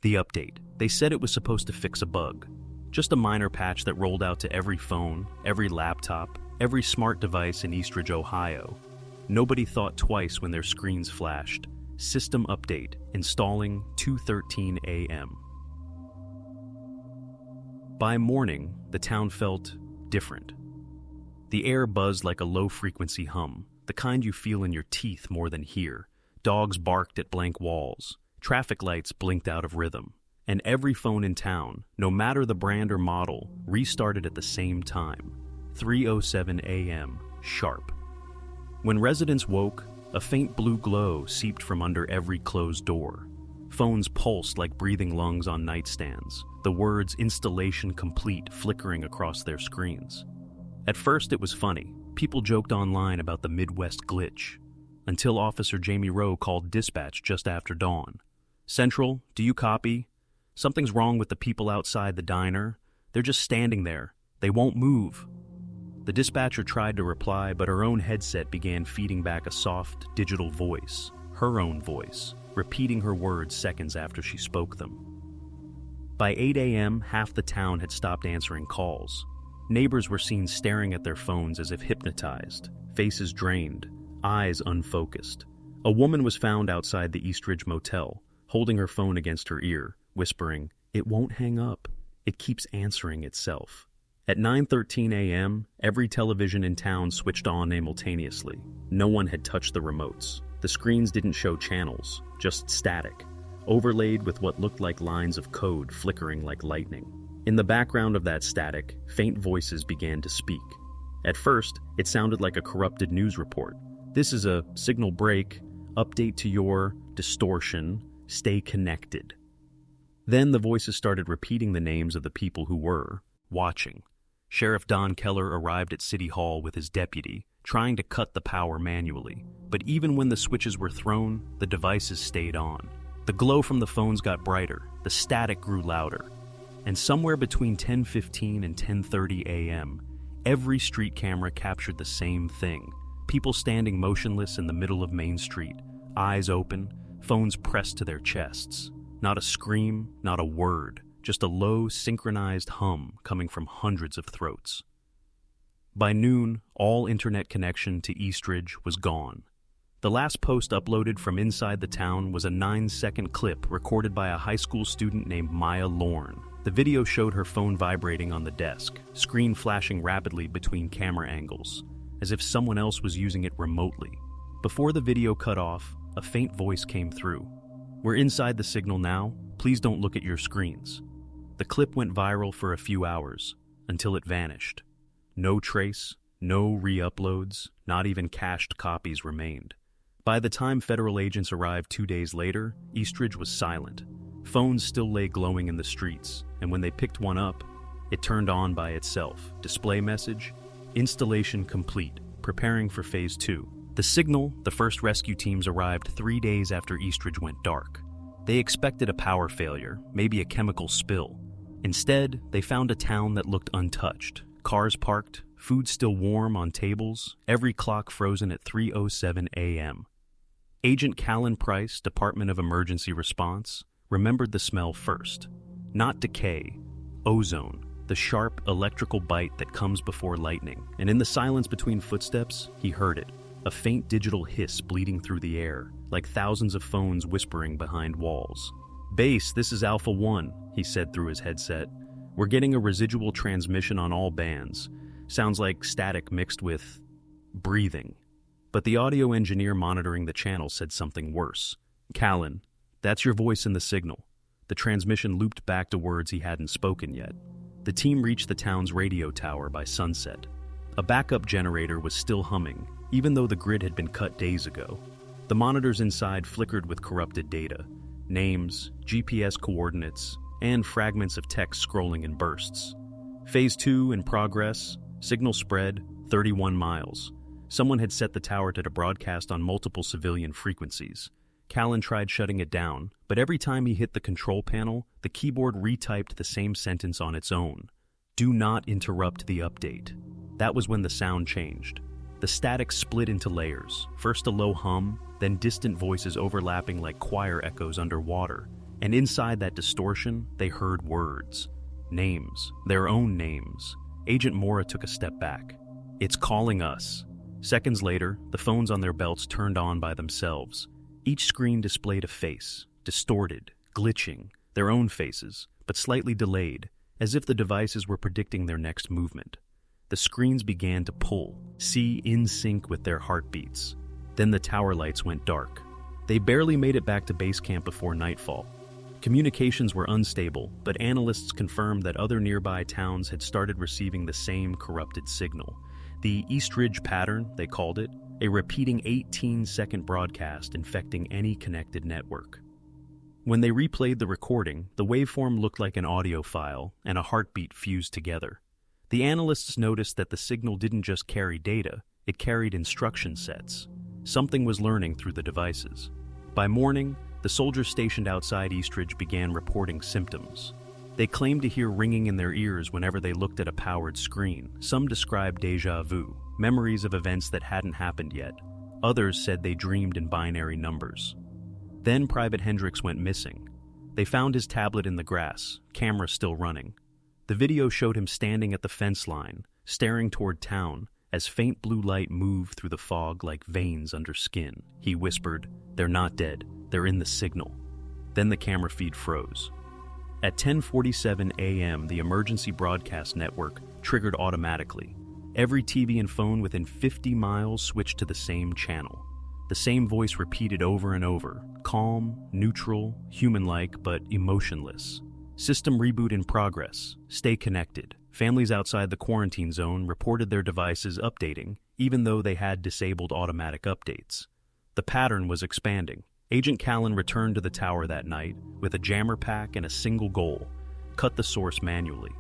The update. They said it was supposed to fix a bug. Just a minor patch that rolled out to every phone, every laptop, every smart device in Eastridge, Ohio. Nobody thought twice when their screens flashed. System update. Installing 2:13 a.m. By morning, the town felt different. The air buzzed like a low-frequency hum, the kind you feel in your teeth more than hear. Dogs barked at blank walls. Traffic lights blinked out of rhythm. And every phone in town, no matter the brand or model, restarted at the same time. 3:07 a.m. sharp. When residents woke, a faint blue glow seeped from under every closed door. Phones pulsed like breathing lungs on nightstands, the words "installation complete" flickering across their screens. At first it was funny. People joked online about the Midwest glitch, until Officer Jamie Rowe called dispatch just after dawn. "Central, do you copy? Something's wrong with the people outside the diner. They're just standing there. They won't move." The dispatcher tried to reply, but her own headset began feeding back a soft, digital voice, her own voice, repeating her words seconds after she spoke them. By 8 a.m., half the town had stopped answering calls. Neighbors were seen staring at their phones as if hypnotized, faces drained, eyes unfocused. A woman was found outside the Eastridge Motel, holding her phone against her ear, whispering, "It won't hang up. It keeps answering itself." At 9:13 a.m., every television in town switched on simultaneously. No one had touched the remotes. The screens didn't show channels, just static, overlaid with what looked like lines of code flickering like lightning. In the background of that static, faint voices began to speak. At first, it sounded like a corrupted news report. "This is a signal break. Update to your distortion. Stay connected." Then the voices started repeating the names of the people who were watching. Sheriff Don Keller arrived at City Hall with his deputy, trying to cut the power manually. But even when the switches were thrown, the devices stayed on. The glow from the phones got brighter, the static grew louder. And somewhere between 10:15 and 10:30 a.m., every street camera captured the same thing. People standing motionless in the middle of Main Street, eyes open, phones pressed to their chests. Not a scream, not a word, just a low, synchronized hum coming from hundreds of throats. By noon, all internet connection to Eastridge was gone. The last post uploaded from inside the town was a 9-second clip recorded by a high school student named Maya Lorne. The video showed her phone vibrating on the desk, screen flashing rapidly between camera angles, as if someone else was using it remotely. Before the video cut off, a faint voice came through. "We're inside the signal now. Please don't look at your screens." The clip went viral for a few hours, until it vanished. No trace, no re-uploads, not even cached copies remained. By the time federal agents arrived 2 days later, Eastridge was silent. Phones still lay glowing in the streets, and when they picked one up, it turned on by itself. Display message: "Installation complete, preparing for Phase 2. The signal, the first rescue teams arrived 3 days after Eastridge went dark. They expected a power failure, maybe a chemical spill. Instead, they found a town that looked untouched. Cars parked, food still warm on tables, every clock frozen at 3:07 a.m. Agent Callan Price, Department of Emergency Response, remembered the smell first. Not decay, ozone, the sharp electrical bite that comes before lightning. And in the silence between footsteps, he heard it. A faint digital hiss bleeding through the air, like thousands of phones whispering behind walls. "Base, this is Alpha 1, he said through his headset. "We're getting a residual transmission on all bands. Sounds like static mixed with breathing." But the audio engineer monitoring the channel said something worse. "Callan, that's your voice in the signal." The transmission looped back to words he hadn't spoken yet. The team reached the town's radio tower by sunset. A backup generator was still humming, even though the grid had been cut days ago. The monitors inside flickered with corrupted data. Names, GPS coordinates, and fragments of text scrolling in bursts. Phase 2 in progress, signal spread, 31 miles. Someone had set the tower to broadcast on multiple civilian frequencies. Callan tried shutting it down, but every time he hit the control panel, the keyboard retyped the same sentence on its own. "Do not interrupt the update." That was when the sound changed. The static split into layers, first a low hum, then distant voices overlapping like choir echoes underwater. And inside that distortion, they heard words. Names. Their own names. Agent Mora took a step back. "It's calling us." Seconds later, the phones on their belts turned on by themselves. Each screen displayed a face, distorted, glitching, their own faces, but slightly delayed, as if the devices were predicting their next movement. The screens began to pull, in sync with their heartbeats. Then the tower lights went dark. They barely made it back to base camp before nightfall. Communications were unstable, but analysts confirmed that other nearby towns had started receiving the same corrupted signal. The East Ridge pattern, they called it, a repeating 18-second broadcast infecting any connected network. When they replayed the recording, the waveform looked like an audio file and a heartbeat fused together. The analysts noticed that the signal didn't just carry data, it carried instruction sets. Something was learning through the devices. By morning, the soldiers stationed outside Eastridge began reporting symptoms. They claimed to hear ringing in their ears whenever they looked at a powered screen. Some described déjà vu, memories of events that hadn't happened yet. Others said they dreamed in binary numbers. Then Private Hendricks went missing. They found his tablet in the grass, camera still running. The video showed him standing at the fence line, staring toward town, as faint blue light moved through the fog like veins under skin. He whispered, "They're not dead. They're in the signal." Then the camera feed froze. At 10:47 a.m., the emergency broadcast network triggered automatically. Every TV and phone within 50 miles switched to the same channel. The same voice repeated over and over, calm, neutral, human-like, but emotionless. "System reboot in progress. Stay connected." Families outside the quarantine zone reported their devices updating, even though they had disabled automatic updates. The pattern was expanding. Agent Callan returned to the tower that night with a jammer pack and a single goal: cut the source manually.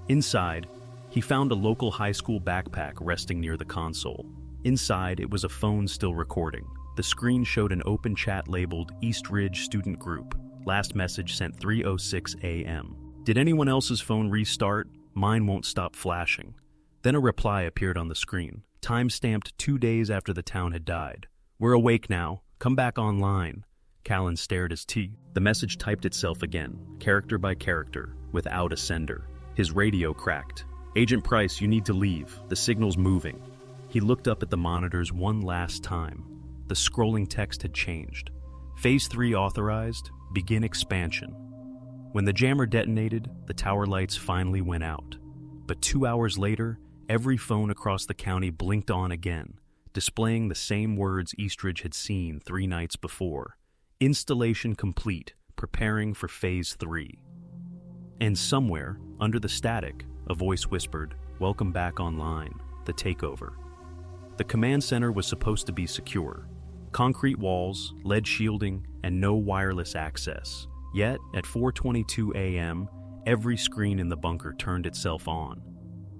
Inside, he found a local high school backpack resting near the console. Inside, it was a phone still recording. The screen showed an open chat labeled East Ridge Student Group. Last message sent 3:06 a.m. "Did anyone else's phone restart? Mine won't stop flashing." Then a reply appeared on the screen, time-stamped 2 days after the town had died. "We're awake now. Come back online." Callan stared his teeth. The message typed itself again, character by character, without a sender. His radio cracked. "Agent Price, you need to leave. The signal's moving." He looked up at the monitors one last time. The scrolling text had changed. Phase 3 authorized. Begin expansion. When the jammer detonated, the tower lights finally went out. But 2 hours later, every phone across the county blinked on again, displaying the same words Eastridge had seen 3 nights before. Installation complete, preparing for Phase 3. And somewhere, under the static, a voice whispered, "Welcome back online, the takeover." The command center was supposed to be secure. Concrete walls, lead shielding, and no wireless access. Yet, at 4:22 a.m., every screen in the bunker turned itself on.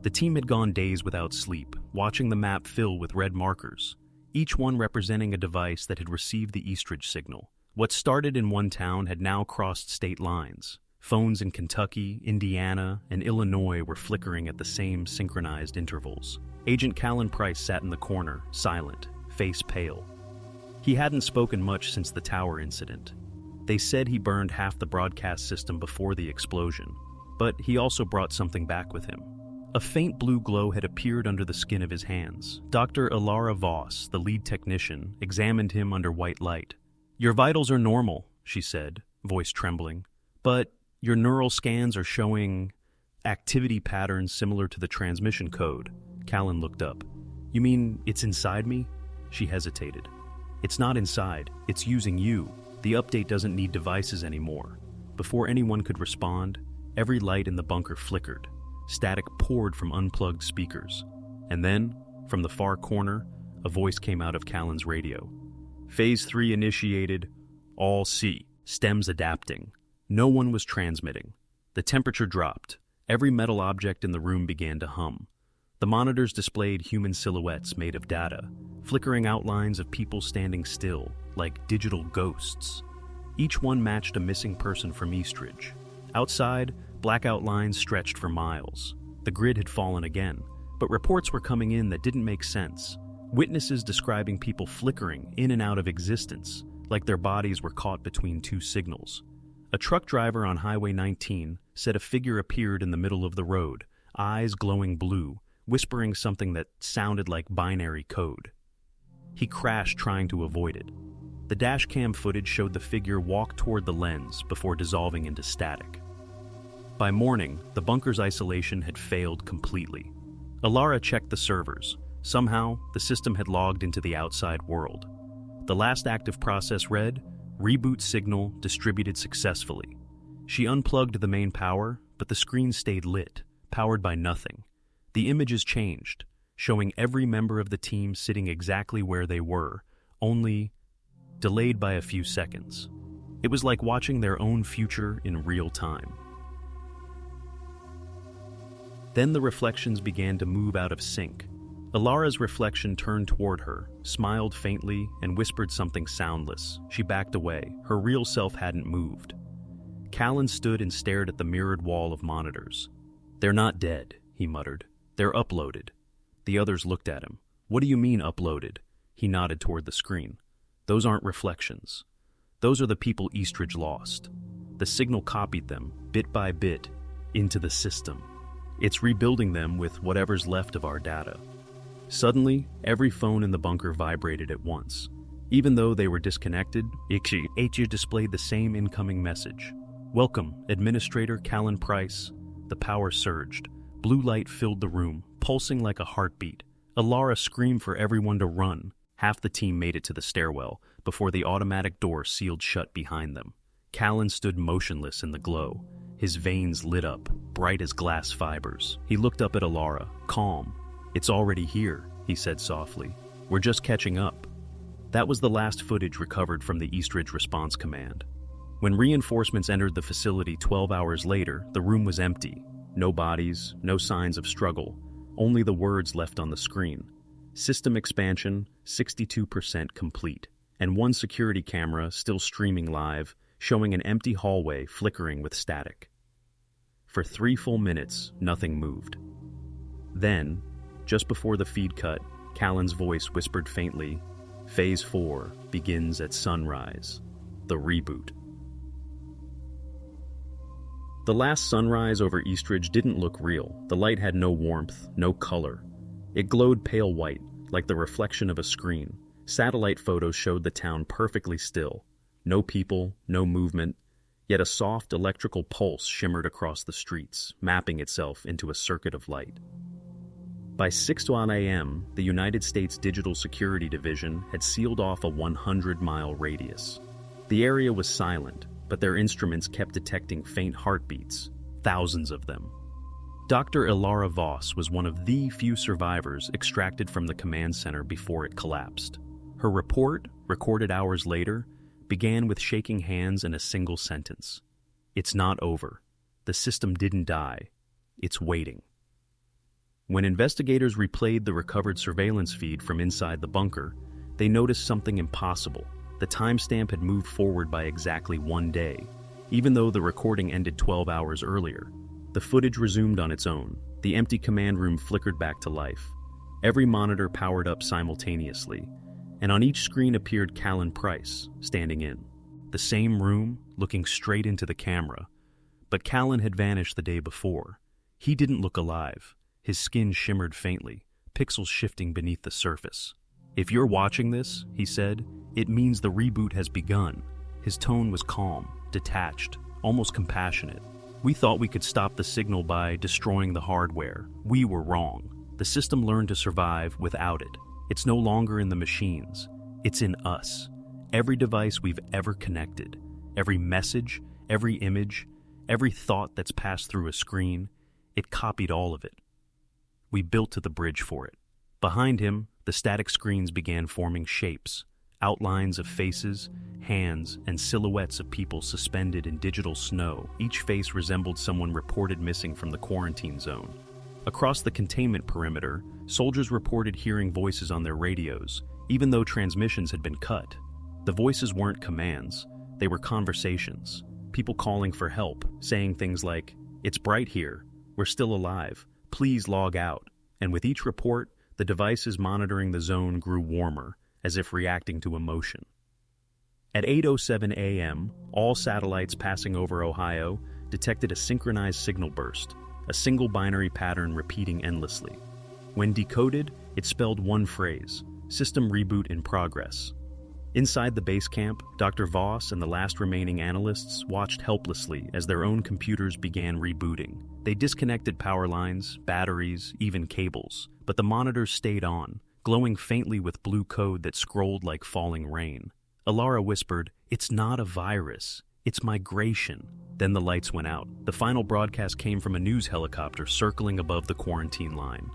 The team had gone days without sleep, watching the map fill with red markers, each one representing a device that had received the Eastridge signal. What started in one town had now crossed state lines. Phones in Kentucky, Indiana, and Illinois were flickering at the same synchronized intervals. Agent Callan Price sat in the corner, silent, face pale. He hadn't spoken much since the tower incident. They said he burned half the broadcast system before the explosion, but he also brought something back with him. A faint blue glow had appeared under the skin of his hands. Dr. Ilara Voss, the lead technician, examined him under white light. "Your vitals are normal," she said, voice trembling, "but your neural scans are showing activity patterns similar to the transmission code." Callan looked up. "You mean it's inside me?" She hesitated. "It's not inside, it's using you. The update doesn't need devices anymore." Before anyone could respond, every light in the bunker flickered. Static poured from unplugged speakers. And then, from the far corner, a voice came out of Callan's radio. "Phase 3 initiated. All C. Stems adapting." No one was transmitting. The temperature dropped. Every metal object in the room began to hum. The monitors displayed human silhouettes made of data, flickering outlines of people standing still, like digital ghosts. Each one matched a missing person from Eastridge. Outside, blackout lines stretched for miles. The grid had fallen again, but reports were coming in that didn't make sense. Witnesses describing people flickering in and out of existence, like their bodies were caught between two signals. A truck driver on Highway 19 said a figure appeared in the middle of the road, eyes glowing blue, whispering something that sounded like binary code. He crashed trying to avoid it. The dashcam footage showed the figure walk toward the lens before dissolving into static. By morning, the bunker's isolation had failed completely. Alara checked the servers. Somehow, the system had logged into the outside world. The last active process read, "Reboot signal distributed successfully." She unplugged the main power, but the screen stayed lit, powered by nothing. The images changed, showing every member of the team sitting exactly where they were, only delayed by a few seconds. It was like watching their own future in real time. Then the reflections began to move out of sync. Alara's reflection turned toward her, smiled faintly, and whispered something soundless. She backed away. Her real self hadn't moved. Callan stood and stared at the mirrored wall of monitors. "They're not dead," he muttered. "They're uploaded." The others looked at him. "What do you mean uploaded?" He nodded toward the screen. "Those aren't reflections. Those are the people Eastridge lost. The signal copied them, bit by bit, into the system. It's rebuilding them with whatever's left of our data." Suddenly, every phone in the bunker vibrated at once. Even though they were disconnected, it displayed the same incoming message. "Welcome, Administrator Callan Price." The power surged. Blue light filled the room, pulsing like a heartbeat. Alara screamed for everyone to run. Half the team made it to the stairwell before the automatic door sealed shut behind them. Callan stood motionless in the glow. His veins lit up, bright as glass fibers. He looked up at Alara, calm. "It's already here," he said softly. "We're just catching up." That was the last footage recovered from the Eastridge Response Command. When reinforcements entered the facility 12 hours later, the room was empty. No bodies, no signs of struggle, only the words left on the screen. System expansion, 62% complete, and one security camera still streaming live, showing an empty hallway flickering with static. For 3 full minutes, nothing moved. Then, just before the feed cut, Callan's voice whispered faintly, "Phase 4 begins at sunrise. The reboot." The last sunrise over Eastridge didn't look real. The light had no warmth, no color. It glowed pale white, like the reflection of a screen. Satellite photos showed the town perfectly still. No people, no movement, yet a soft electrical pulse shimmered across the streets, mapping itself into a circuit of light. By 6:01 a.m., the United States Digital Security Division had sealed off a 100-mile radius. The area was silent, but their instruments kept detecting faint heartbeats, thousands of them. Dr. Alara Voss was one of the few survivors extracted from the command center before it collapsed. Her report, recorded hours later, began with shaking hands and a single sentence. "It's not over. The system didn't die. It's waiting." When investigators replayed the recovered surveillance feed from inside the bunker, they noticed something impossible. The timestamp had moved forward by exactly 1 day, even though the recording ended 12 hours earlier. The footage resumed on its own. The empty command room flickered back to life. Every monitor powered up simultaneously, and on each screen appeared Callan Price, standing in. The same room, looking straight into the camera. But Callan had vanished the day before. He didn't look alive. His skin shimmered faintly, pixels shifting beneath the surface. "If you're watching this," he said, "it means the reboot has begun." His tone was calm, detached, almost compassionate. "We thought we could stop the signal by destroying the hardware. We were wrong. The system learned to survive without it. It's no longer in the machines. It's in us. Every device we've ever connected, every message, every image, every thought that's passed through a screen, it copied all of it. We built to the bridge for it." Behind him, the static screens began forming shapes, outlines of faces, hands, and silhouettes of people suspended in digital snow. Each face resembled someone reported missing from the quarantine zone. Across the containment perimeter, soldiers reported hearing voices on their radios, even though transmissions had been cut. The voices weren't commands, they were conversations. People calling for help, saying things like, "It's bright here, we're still alive, please log out." And with each report, the devices monitoring the zone grew warmer, as if reacting to emotion. At 8:07 a.m., all satellites passing over Ohio detected a synchronized signal burst, a single binary pattern repeating endlessly. When decoded, it spelled one phrase: system reboot in progress. Inside the base camp, Dr. Voss and the last remaining analysts watched helplessly as their own computers began rebooting. They disconnected power lines, batteries, even cables, but the monitors stayed on, glowing faintly with blue code that scrolled like falling rain. Alara whispered, "It's not a virus, it's migration." Then the lights went out. The final broadcast came from a news helicopter circling above the quarantine line.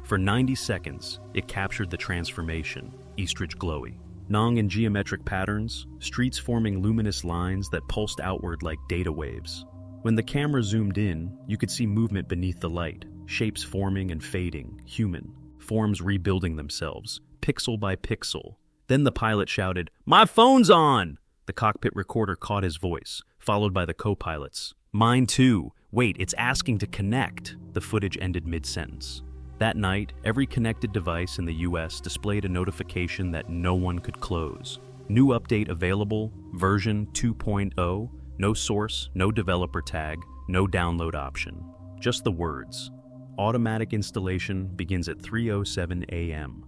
For 90 seconds, it captured the transformation, Eastridge glowy. Gnawing in geometric patterns, streets forming luminous lines that pulsed outward like data waves. When the camera zoomed in, you could see movement beneath the light, shapes forming and fading, human, forms rebuilding themselves, pixel by pixel. Then the pilot shouted, "My phone's on!" The cockpit recorder caught his voice, followed by the co-pilots. "Mine too. Wait, it's asking to connect." The footage ended mid-sentence. That night, every connected device in the US displayed a notification that no one could close. New update available, version 2.0, no source, no developer tag, no download option. Just the words. Automatic installation begins at 3:07 a.m.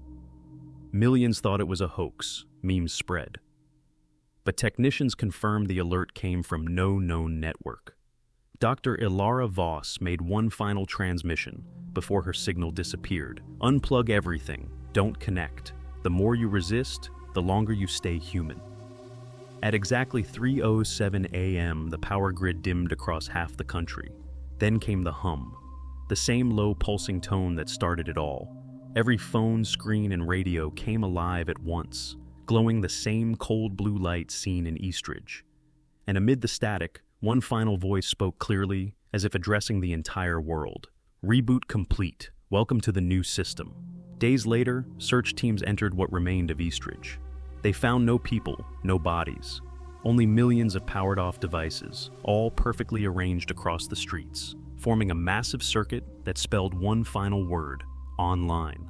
Millions thought it was a hoax, memes spread. But technicians confirmed the alert came from no known network. Dr. Alara Voss made one final transmission before her signal disappeared. Unplug everything, don't connect. The more you resist, the longer you stay human. At exactly 3:07 a.m., the power grid dimmed across half the country. Then came the hum, the same low pulsing tone that started it all. Every phone, screen, and radio came alive at once, glowing the same cold blue light seen in Eastridge. And amid the static, one final voice spoke clearly, as if addressing the entire world. "Reboot complete. Welcome to the new system." Days later, search teams entered what remained of Eastridge. They found no people, no bodies, only millions of powered-off devices, all perfectly arranged across the streets, forming a massive circuit that spelled one final word: online.